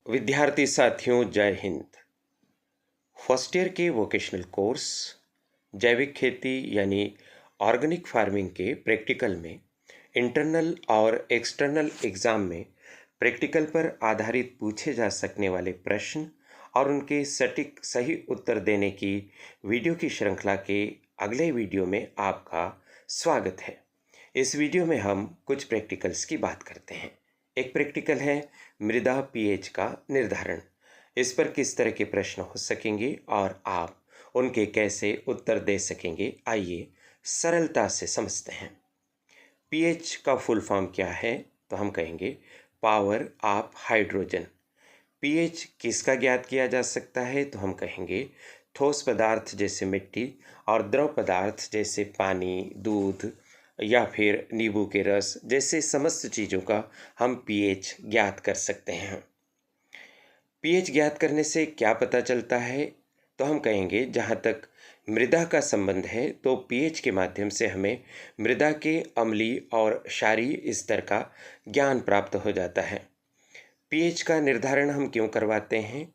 विद्यार्थी साथियों, जय हिंद। फर्स्ट ईयर के वोकेशनल कोर्स जैविक खेती यानी ऑर्गेनिक फार्मिंग के प्रैक्टिकल में इंटरनल और एक्सटर्नल एग्ज़ाम में प्रैक्टिकल पर आधारित पूछे जा सकने वाले प्रश्न और उनके सटीक सही उत्तर देने की वीडियो की श्रृंखला के अगले वीडियो में आपका स्वागत है। इस वीडियो में हम कुछ प्रैक्टिकल्स की बात करते हैं। एक प्रैक्टिकल है मृदा पीएच का निर्धारण। इस पर किस तरह के प्रश्न हो सकेंगे और आप उनके कैसे उत्तर दे सकेंगे, आइए सरलता से समझते हैं। पीएच का फुल फॉर्म क्या है? तो हम कहेंगे पावर ऑफ हाइड्रोजन। पीएच किसका ज्ञात किया जा सकता है? तो हम कहेंगे ठोस पदार्थ जैसे मिट्टी और द्रव पदार्थ जैसे पानी, दूध या फिर नींबू के रस जैसे समस्त चीज़ों का हम पीएच ज्ञात कर सकते हैं। पीएच ज्ञात करने से क्या पता चलता है? तो हम कहेंगे जहाँ तक मृदा का संबंध है तो पीएच के माध्यम से हमें मृदा के अम्लीय और क्षारीय स्तर का ज्ञान प्राप्त हो जाता है। पीएच का निर्धारण हम क्यों करवाते हैं?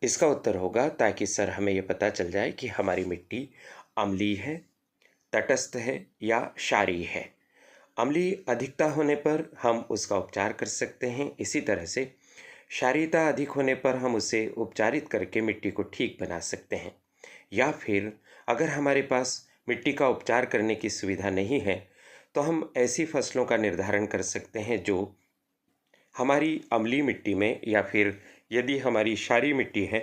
इसका उत्तर होगा ताकि सर हमें यह पता चल जाए कि हमारी मिट्टी अम्लीय है, तटस्थ है या क्षारीय है। अम्लीय अधिकता होने पर हम उसका उपचार कर सकते हैं। इसी तरह से क्षारीयता अधिक होने पर हम उसे उपचारित करके मिट्टी को ठीक बना सकते हैं। या फिर अगर हमारे पास मिट्टी का उपचार करने की सुविधा नहीं है तो हम ऐसी फसलों का निर्धारण कर सकते हैं जो हमारी अम्लीय मिट्टी में या फिर यदि हमारी क्षारीय मिट्टी है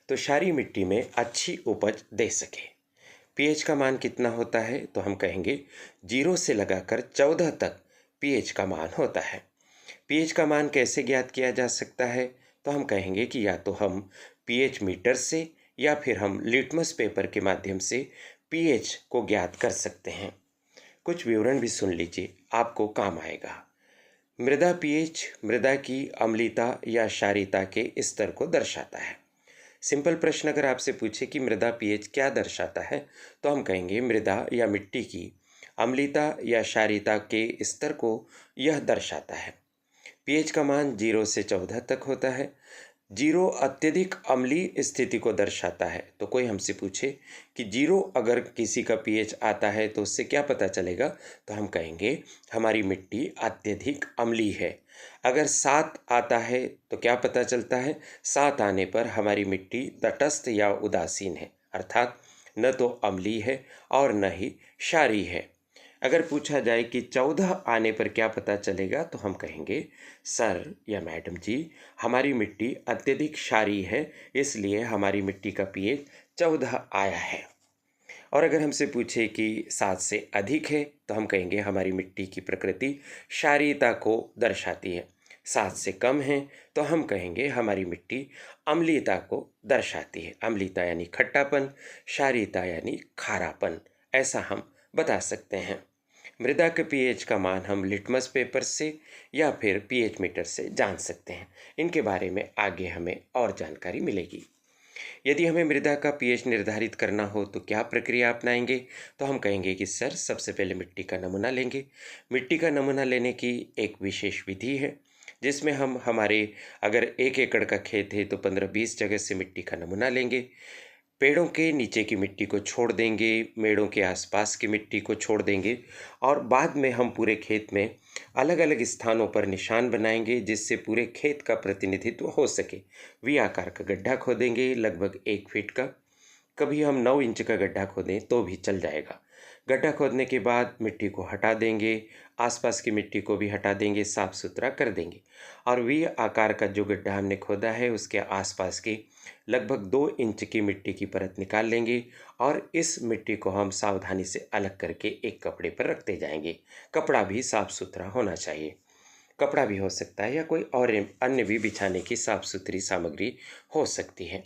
तो क्षारीय मिट्टी में अच्छी उपज दे सके। पीएच का मान कितना होता है? तो हम कहेंगे 0 से लगाकर 14 तक पीएच का मान होता है। पीएच का मान कैसे ज्ञात किया जा सकता है? तो हम कहेंगे कि या तो हम पीएच मीटर से या फिर हम लिटमस पेपर के माध्यम से पीएच को ज्ञात कर सकते हैं। कुछ विवरण भी सुन लीजिए, आपको काम आएगा। मृदा पीएच मृदा की अम्लीयता या क्षारीयता के स्तर को दर्शाता है। सिंपल प्रश्न अगर आपसे पूछे कि मृदा पीएच क्या दर्शाता है तो हम कहेंगे मृदा या मिट्टी की अम्लीयता या क्षारीयता के स्तर को यह दर्शाता है। पीएच का मान 0 से 14 तक होता है। 0 अत्यधिक अम्लीय स्थिति को दर्शाता है। तो कोई हमसे पूछे कि 0 अगर किसी का पीएच आता है तो उससे क्या पता चलेगा? तो हम कहेंगे हमारी मिट्टी अत्यधिक अम्लीय है। अगर 7 आता है तो क्या पता चलता है? 7 आने पर हमारी मिट्टी तटस्थ या उदासीन है, अर्थात न तो अम्लीय है और न ही क्षारीय है। अगर पूछा जाए कि 14 आने पर क्या पता चलेगा तो हम कहेंगे सर या मैडम जी, हमारी मिट्टी अत्यधिक क्षारीय है, इसलिए हमारी मिट्टी का पीएच 14 आया है। और अगर हमसे पूछे कि 7 से अधिक है तो हम कहेंगे हमारी मिट्टी की प्रकृति क्षारीयता को दर्शाती है। 7 से कम है तो हम कहेंगे हमारी मिट्टी अम्लीयता को दर्शाती है। अम्लीयता यानी खट्टापन, क्षारीयता यानी खारापन, ऐसा हम बता सकते हैं। मृदा के पीएच का मान हम लिटमस पेपर से या फिर पीएच मीटर से जान सकते हैं। इनके बारे में आगे हमें और जानकारी मिलेगी। यदि हमें मृदा का पीएच निर्धारित करना हो तो क्या प्रक्रिया अपनाएंगे? तो हम कहेंगे कि सर सबसे पहले मिट्टी का नमूना लेंगे। मिट्टी का नमूना लेने की एक विशेष विधि है जिसमें हम हमारे अगर 1 एकड़ का खेत है तो 15-20 जगह से मिट्टी का नमूना लेंगे। पेड़ों के नीचे की मिट्टी को छोड़ देंगे, मेड़ों के आसपास की मिट्टी को छोड़ देंगे और बाद में हम पूरे खेत में अलग अलग स्थानों पर निशान बनाएंगे जिससे पूरे खेत का प्रतिनिधित्व हो सके। वी आकार का गड्ढा खोदेंगे लगभग 1 फीट का। कभी हम 9 इंच का गड्ढा खोदें तो भी चल जाएगा। गड्ढा खोदने के बाद मिट्टी को हटा देंगे, आसपास की मिट्टी को भी हटा देंगे, साफ सुथरा कर देंगे और वी आकार का जो गड्ढा हमने खोदा है उसके आसपास की लगभग 2 इंच की मिट्टी की परत निकाल लेंगे और इस मिट्टी को हम सावधानी से अलग करके एक कपड़े पर रखते जाएंगे। कपड़ा भी साफ सुथरा होना चाहिए। कपड़ा भी हो सकता है या कोई और अन्य भी बिछाने की साफ सुथरी सामग्री हो सकती है।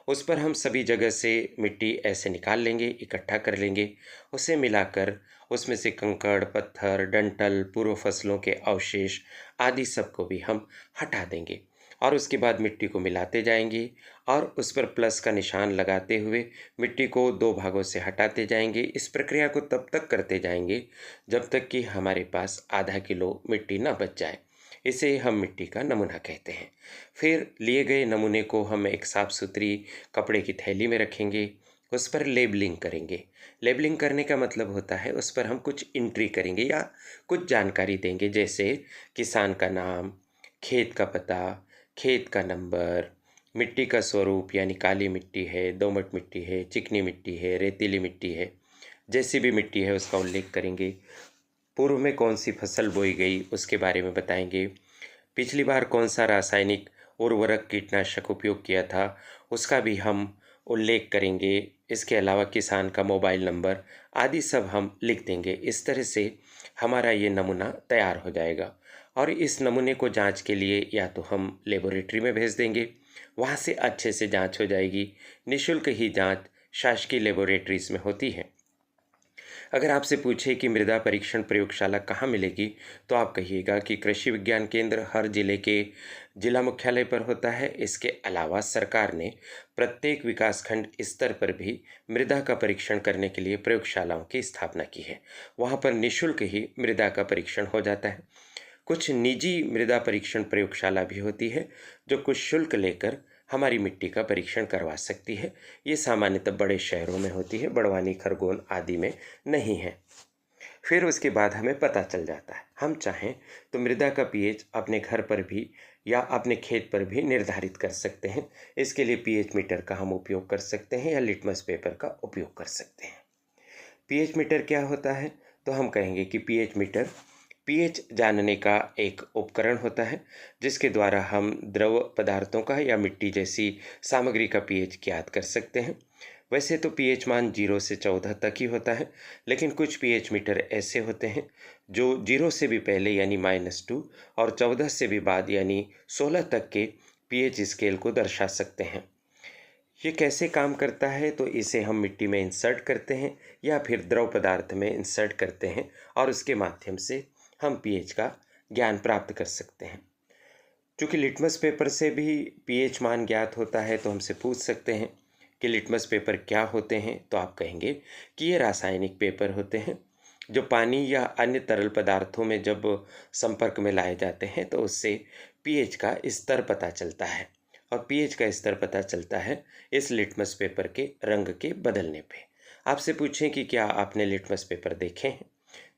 उस पर हम सभी जगह से मिट्टी ऐसे निकाल लेंगे, इकट्ठा कर लेंगे। उसे मिलाकर उसमें से कंकड़, पत्थर, डंठल, पूर्व फसलों के अवशेष आदि सबको भी हम हटा देंगे और उसके बाद मिट्टी को मिलाते जाएंगे और उस पर प्लस का निशान लगाते हुए मिट्टी को 2 भागों से हटाते जाएंगे। इस प्रक्रिया को तब तक करते जाएंगे जब तक कि हमारे पास आधा किलो मिट्टी ना बच जाए। इसे हम मिट्टी का नमूना कहते हैं। फिर लिए गए नमूने को हम एक साफ सुथरी कपड़े की थैली में रखेंगे, उस पर लेबलिंग करेंगे। लेबलिंग करने का मतलब होता है उस पर हम कुछ एंट्री करेंगे या कुछ जानकारी देंगे, जैसे किसान का नाम, खेत का पता, खेत का नंबर, मिट्टी का स्वरूप यानी काली मिट्टी है, दोमट मिट्टी है, चिकनी मिट्टी है, रेतीली मिट्टी है, जैसी भी मिट्टी है उसका उल्लेख करेंगे। पूर्व में कौन सी फसल बोई गई उसके बारे में बताएंगे। पिछली बार कौन सा रासायनिक उर्वरक कीटनाशक उपयोग किया था उसका भी हम उल्लेख करेंगे। इसके अलावा किसान का मोबाइल नंबर आदि सब हम लिख देंगे। इस तरह से हमारा ये नमूना तैयार हो जाएगा और इस नमूने को जांच के लिए या तो हम लेबोरेटरी में भेज देंगे, वहाँ से अच्छे से जांच हो जाएगी। निःशुल्क ही जांच शासकीय लेबोरेटरीज में होती है। अगर आपसे पूछे कि मृदा परीक्षण प्रयोगशाला कहाँ मिलेगी, तो आप कहिएगा कि कृषि विज्ञान केंद्र हर जिले के जिला मुख्यालय पर होता है। इसके अलावा सरकार ने प्रत्येक विकासखंड स्तर पर भी मृदा का परीक्षण करने के लिए प्रयोगशालाओं की स्थापना की है। वहाँ पर निःशुल्क ही मृदा का परीक्षण हो जाता है। कुछ निजी मृदा परीक्षण प्रयोगशाला भी होती है जो कुछ शुल्क लेकर हमारी मिट्टी का परीक्षण करवा सकती है। ये सामान्यतः बड़े शहरों में होती है, बड़वानी, खरगोन आदि में नहीं है। फिर उसके बाद हमें पता चल जाता है, हम चाहें तो मृदा का पीएच अपने घर पर भी या अपने खेत पर भी निर्धारित कर सकते हैं। इसके लिए पीएच मीटर का हम उपयोग कर सकते हैं या लिटमस पेपर का उपयोग कर सकते हैं। पीएच मीटर क्या होता है, तो हम कहेंगे कि पीएच मीटर पीएच जानने का एक उपकरण होता है जिसके द्वारा हम द्रव पदार्थों का या मिट्टी जैसी सामग्री का पीएच ज्ञात कर सकते हैं। वैसे तो पीएच मान 0 से 14 तक ही होता है, लेकिन कुछ पीएच मीटर ऐसे होते हैं जो 0 से भी पहले यानी -2 और 14 से भी बाद यानी 16 तक के पीएच स्केल को दर्शा सकते हैं। ये कैसे काम करता है, तो इसे हम मिट्टी में इंसर्ट करते हैं या फिर द्रव पदार्थ में इंसर्ट करते हैं और उसके माध्यम से हम पीएच का ज्ञान प्राप्त कर सकते हैं। चूँकि लिटमस पेपर से भी पीएच मान ज्ञात होता है, तो हमसे पूछ सकते हैं कि लिटमस पेपर क्या होते हैं, तो आप कहेंगे कि ये रासायनिक पेपर होते हैं जो पानी या अन्य तरल पदार्थों में जब संपर्क में लाए जाते हैं तो उससे पीएच का स्तर पता चलता है। और पीएच का स्तर पता चलता है इस लिटमस पेपर के रंग के बदलने पे। आपसे पूछें कि क्या आपने लिटमस पेपर देखे हैं,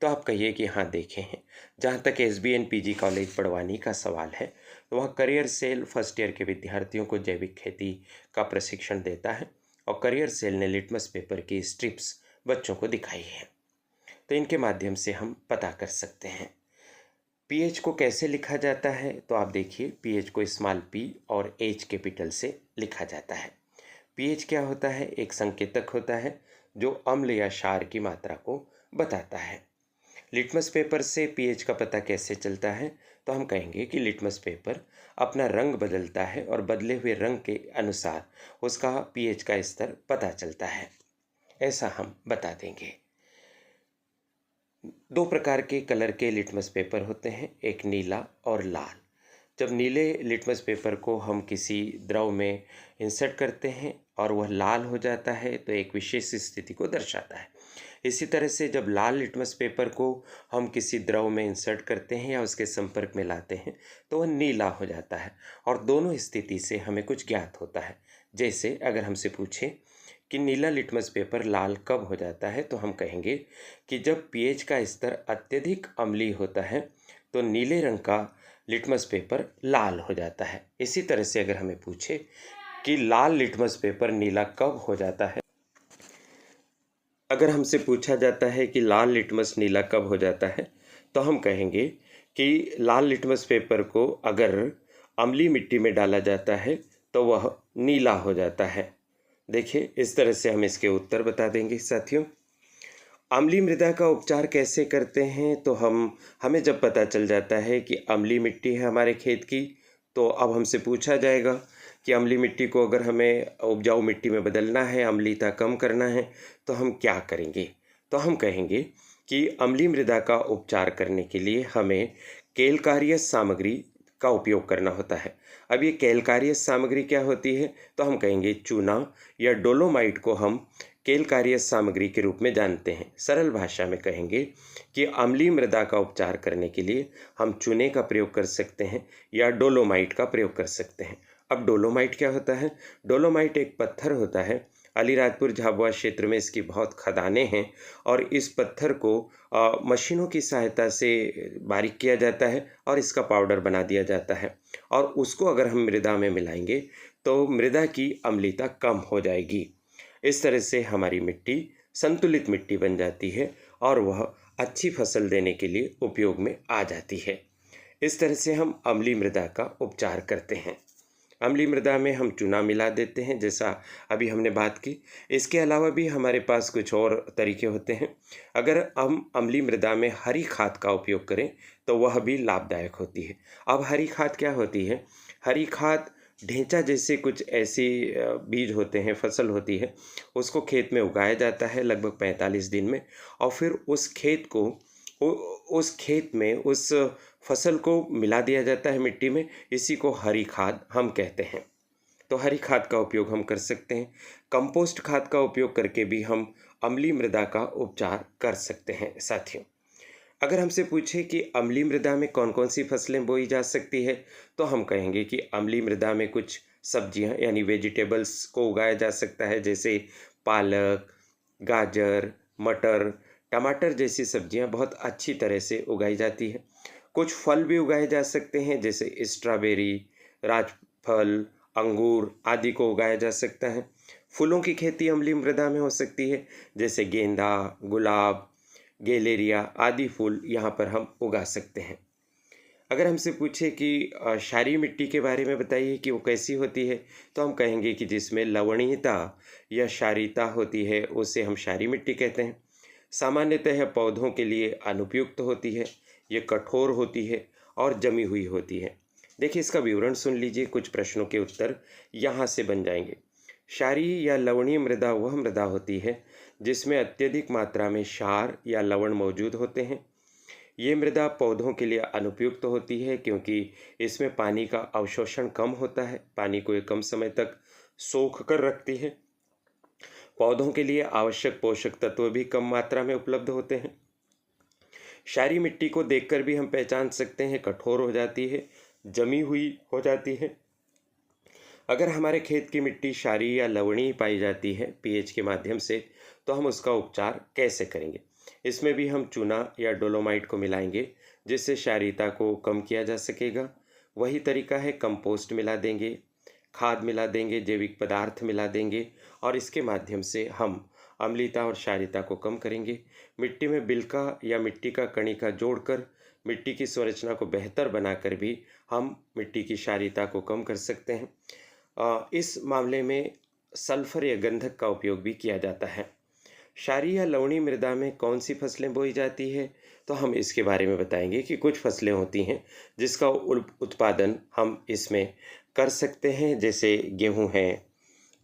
तो आप कहिए कि हाँ देखे हैं। जहाँ तक SBN PG कॉलेज बड़वानी का सवाल है, तो वह करियर सेल फर्स्ट ईयर के विद्यार्थियों को जैविक खेती का प्रशिक्षण देता है और करियर सेल ने लिटमस पेपर की स्ट्रिप्स बच्चों को दिखाई है, तो इनके माध्यम से हम पता कर सकते हैं। पीएच को कैसे लिखा जाता है, तो आप देखिए पीएच को स्मॉल p और H कैपिटल से लिखा जाता है। पीएच क्या होता है, एक संकेतक होता है जो अम्ल या क्षार की मात्रा को बताता है। लिटमस पेपर से पीएच का पता कैसे चलता है, तो हम कहेंगे कि लिटमस पेपर अपना रंग बदलता है और बदले हुए रंग के अनुसार उसका पीएच का स्तर पता चलता है, ऐसा हम बता देंगे। 2 प्रकार के कलर के लिटमस पेपर होते हैं, एक नीला और लाल। जब नीले लिटमस पेपर को हम किसी द्रव में इंसर्ट करते हैं और वह लाल हो जाता है तो एक विशेष स्थिति को दर्शाता है। इसी तरह से जब लाल लिटमस पेपर को हम किसी द्रव में इंसर्ट करते हैं या उसके संपर्क में लाते हैं तो वह नीला हो जाता है और दोनों स्थिति से हमें कुछ ज्ञात होता है। जैसे अगर हमसे पूछे कि नीला लिटमस पेपर लाल कब हो जाता है, तो हम कहेंगे कि जब पीएच का स्तर अत्यधिक अम्लीय होता है तो नीले रंग का लिटमस पेपर लाल हो जाता है। इसी तरह से अगर हमें पूछे कि लाल लिटमस पेपर नीला कब हो जाता है, अगर हमसे पूछा जाता है कि लाल लिटमस नीला कब हो जाता है, तो हम कहेंगे कि लाल लिटमस पेपर को अगर अम्लीय मिट्टी में डाला जाता है तो वह नीला हो जाता है। देखिए इस तरह से हम इसके उत्तर बता देंगे साथियों। अम्लीय मृदा का उपचार कैसे करते हैं, तो हमें जब पता चल जाता है कि अम्लीय मिट्टी है हमारे खेत की, तो अब हमसे पूछा जाएगा कि अम्लीय मिट्टी को अगर हमें उपजाऊ मिट्टी में बदलना है, अम्लीयता कम करना है, तो हम क्या करेंगे। तो हम कहेंगे कि अम्लीय मृदा का उपचार करने के लिए हमें कैल्कारियस सामग्री का उपयोग करना होता है। अब ये कैल्कारियस सामग्री क्या होती है, तो हम कहेंगे चूना या डोलोमाइट को हम केल कार्य सामग्री के रूप में जानते हैं। सरल भाषा में कहेंगे कि अम्लीय मृदा का उपचार करने के लिए हम चूने का प्रयोग कर सकते हैं या डोलोमाइट का प्रयोग कर सकते हैं। अब डोलोमाइट क्या होता है? डोलोमाइट एक पत्थर होता है। अलीराजपुर झाबुआ क्षेत्र में इसकी बहुत खदानें हैं और इस पत्थर को मशीनों की सहायता से बारीक किया जाता है और इसका पाउडर बना दिया जाता है, और उसको अगर हम मृदा में मिलाएंगे तो मृदा की अम्लीयता कम हो जाएगी। इस तरह से हमारी मिट्टी संतुलित मिट्टी बन जाती है और वह अच्छी फसल देने के लिए उपयोग में आ जाती है। इस तरह से हम अम्लीय मृदा का उपचार करते हैं। अम्लीय मृदा में हम चूना मिला देते हैं, जैसा अभी हमने बात की। इसके अलावा भी हमारे पास कुछ और तरीके होते हैं। अगर हम अम्लीय मृदा में हरी खाद का उपयोग करें तो वह भी लाभदायक होती है। अब हरी खाद क्या होती है? हरी खाद ढेंचा जैसे कुछ ऐसी बीज होते हैं, फसल होती है, उसको खेत में उगाया जाता है लगभग 45 दिन में, और फिर उस खेत में उस फसल को मिला दिया जाता है मिट्टी में। इसी को हरी खाद हम कहते हैं। तो हरी खाद का उपयोग हम कर सकते हैं। कंपोस्ट खाद का उपयोग करके भी हम अम्लीय मृदा का उपचार कर सकते हैं। साथियों, अगर हमसे पूछे कि अम्लीय मृदा में कौन कौन सी फसलें बोई जा सकती है, तो हम कहेंगे कि अम्लीय मृदा में कुछ सब्जियां यानी वेजिटेबल्स को उगाया जा सकता है, जैसे पालक, गाजर, मटर, टमाटर जैसी सब्जियां बहुत अच्छी तरह से उगाई जाती है। कुछ फल भी उगाए जा सकते हैं, जैसे स्ट्रॉबेरी, राजफल, अंगूर आदि को उगाया जा सकता है। फूलों की खेती अम्लीय मृदा में हो सकती है, जैसे गेंदा, गुलाब, गेलेरिया आदि फूल यहाँ पर हम उगा सकते हैं। अगर हमसे पूछे कि क्षारीय मिट्टी के बारे में बताइए कि वो कैसी होती है, तो हम कहेंगे कि जिसमें लवणीयता या क्षारीयता होती है उसे हम क्षारीय मिट्टी कहते हैं। सामान्यतः पौधों के लिए अनुपयुक्त होती है, ये कठोर होती है और जमी हुई होती है। देखिए, इसका विवरण सुन लीजिए, कुछ प्रश्नों के उत्तर यहाँ से बन जाएंगे। क्षारीय या लवणीय मृदा वह मृदा होती है जिसमें अत्यधिक मात्रा में क्षार या लवण मौजूद होते हैं। ये मृदा पौधों के लिए अनुपयुक्त होती है क्योंकि इसमें पानी का अवशोषण कम होता है, पानी को एक कम समय तक सोख कर रखती है। पौधों के लिए आवश्यक पोषक तत्व भी कम मात्रा में उपलब्ध होते हैं। क्षारीय मिट्टी को देखकर भी हम पहचान सकते हैं, कठोर हो जाती है, जमी हुई हो जाती है। अगर हमारे खेत की मिट्टी क्षारीय या लवणीय पाई जाती है पीएच के माध्यम से, तो हम उसका उपचार कैसे करेंगे? इसमें भी हम चूना या डोलोमाइट को मिलाएंगे, जिससे क्षारीयता को कम किया जा सकेगा। वही तरीका है, कंपोस्ट मिला देंगे, खाद मिला देंगे, जैविक पदार्थ मिला देंगे, और इसके माध्यम से हम अम्लीयता और क्षारीयता को कम करेंगे। मिट्टी में बिल्का या मिट्टी का कणिका जोड़कर मिट्टी की संरचना को बेहतर बनाकर भी हम मिट्टी की क्षारीयता को कम कर सकते हैं। इस मामले में सल्फर या गंधक का उपयोग भी किया जाता है। क्षारीय या लवणीय मृदा में कौन सी फसलें बोई जाती है, तो हम इसके बारे में बताएंगे कि कुछ फसलें होती हैं जिसका उत्पादन हम इसमें कर सकते हैं, जैसे गेहूं है।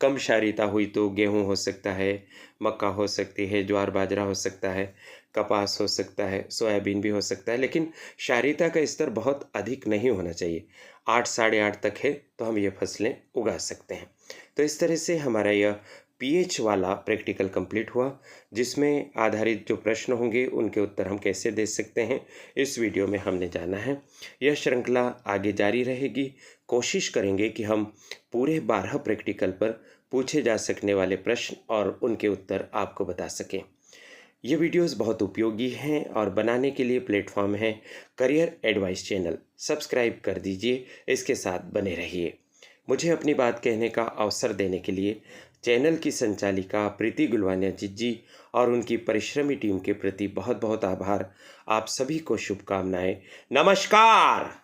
कम क्षारीयता हुई तो गेहूं हो सकता है, मक्का हो सकती है, ज्वार बाजरा हो सकता है, कपास हो सकता है, सोयाबीन भी हो सकता है। लेकिन क्षारीयता का स्तर बहुत अधिक नहीं होना चाहिए, 8 साढ़े 8 तक है तो हम ये फसलें उगा सकते हैं। तो इस तरह से हमारा यह पीएच वाला प्रैक्टिकल कंप्लीट हुआ, जिसमें आधारित जो प्रश्न होंगे उनके उत्तर हम कैसे दे सकते हैं, इस वीडियो में हमने जाना है। यह श्रृंखला आगे जारी रहेगी। कोशिश करेंगे कि हम पूरे 12 प्रैक्टिकल पर पूछे जा सकने वाले प्रश्न और उनके उत्तर आपको बता सकें। ये वीडियोस बहुत उपयोगी हैं और बनाने के लिए प्लेटफॉर्म है करियर एडवाइस चैनल। सब्सक्राइब कर दीजिए, इसके साथ बने रहिए। मुझे अपनी बात कहने का अवसर देने के लिए चैनल की संचालिका प्रीति गुलवानिया जी और उनकी परिश्रमी टीम के प्रति बहुत बहुत आभार। आप सभी को शुभकामनाएं। नमस्कार।